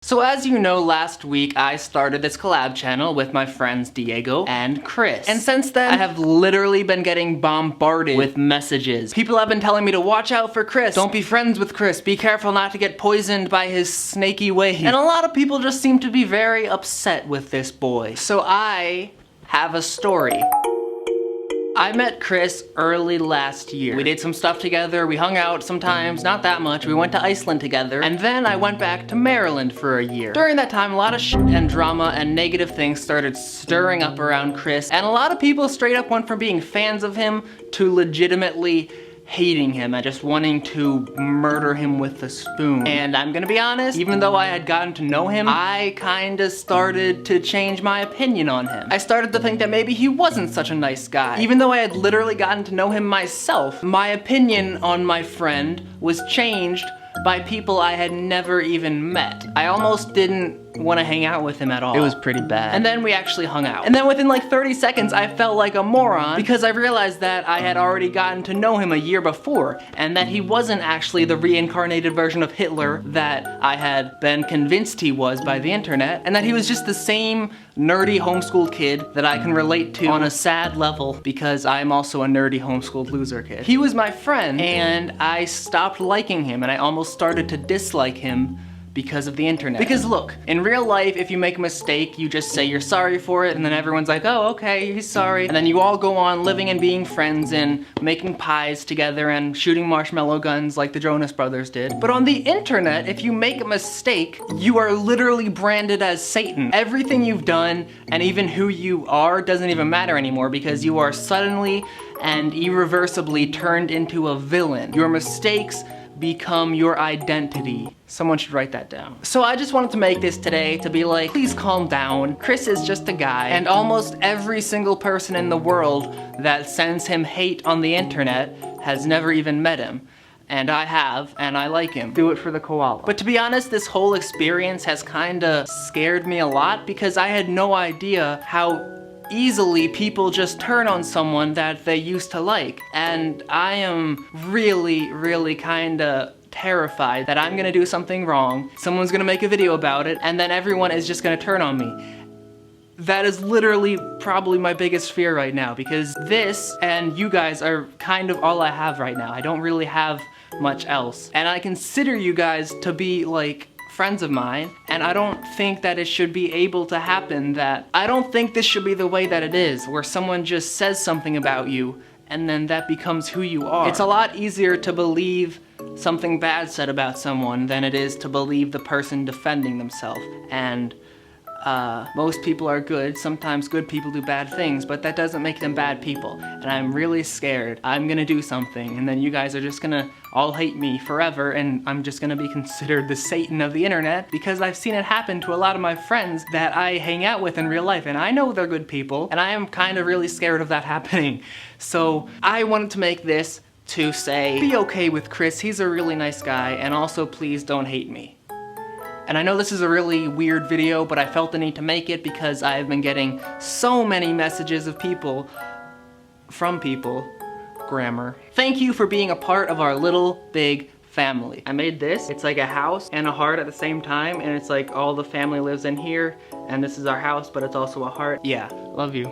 So as you know, last week I started this collab channel with my friends Diego and Chris. And since then, I have literally been getting bombarded with messages. People have been telling me to watch out for Chris, don't be friends with Chris, be careful not to get poisoned by his snaky ways. And a lot of people just seem to be very upset with this boy. So I have a story. I met Chris early last year. We did some stuff together, we hung out sometimes, not that much, we went to Iceland together, and then I went back to Maryland for a year. During that time, a lot of shit and drama and negative things started stirring up around Chris, and a lot of people straight up went from being fans of him to legitimately hating him and just wanting to murder him with a spoon. And I'm gonna be honest, even though I had gotten to know him, I kinda started to change my opinion on him. I started to think that maybe he wasn't such a nice guy. Even though I had literally gotten to know him myself, my opinion on my friend was changed by people I had never even met. I almost didn't want to hang out with him at all. It was pretty bad. And then we actually hung out. And then within like 30 seconds, I felt like a moron because I realized that I had already gotten to know him a year before and that he wasn't actually the reincarnated version of Hitler that I had been convinced he was by the internet, and that he was just the same nerdy homeschooled kid that I can relate to on a sad level because I'm also a nerdy homeschooled loser kid. He was my friend and I stopped liking him and I almost started to dislike him because of the internet. Because look, in real life, if you make a mistake, you just say you're sorry for it, and then everyone's like, oh, okay, he's sorry. And then you all go on living and being friends and making pies together and shooting marshmallow guns like the Jonas Brothers did. But on the internet, if you make a mistake, you are literally branded as Satan. Everything you've done, and even who you are, doesn't even matter anymore because you are suddenly and irreversibly turned into a villain. Your mistakes become your identity. Someone should write that down. So I just wanted to make this today to be like, please calm down. Chris is just a guy, and almost every single person in the world that sends him hate on the internet has never even met him. And I have, and I like him. Do it for the koala. But to be honest, this whole experience has kinda scared me a lot because I had no idea how easily people just turn on someone that they used to like. And I am really kinda terrified that I'm gonna do something wrong, someone's gonna make a video about it, and then everyone is just gonna turn on me. That is literally probably my biggest fear right now because this and you guys are kind of all I have right now. I don't really have much else. And I consider you guys to be like friends of mine, and I don't think that it should be able to happen I don't think this should be the way that it is, where someone just says something about you and then that becomes who you are. It's a lot easier to believe something bad said about someone than it is to believe the person defending themselves. And most people are good. Sometimes good people do bad things, but that doesn't make them bad people. And I'm really scared. I'm gonna do something, and then you guys are just gonna all hate me forever, and I'm just gonna be considered the Satan of the internet because I've seen it happen to a lot of my friends that I hang out with in real life, and I know they're good people, and I am kind of really scared of that happening. So I wanted to make this to say, be okay with Chris, he's a really nice guy, and also please don't hate me. And I know this is a really weird video, but I felt the need to make it because I've been getting so many messages of people, from people, grammar. Thank you for being a part of our little big family. I made this. It's like a house and a heart at the same time, and it's like all the family lives in here, and this is our house, but it's also a heart. Yeah, love you.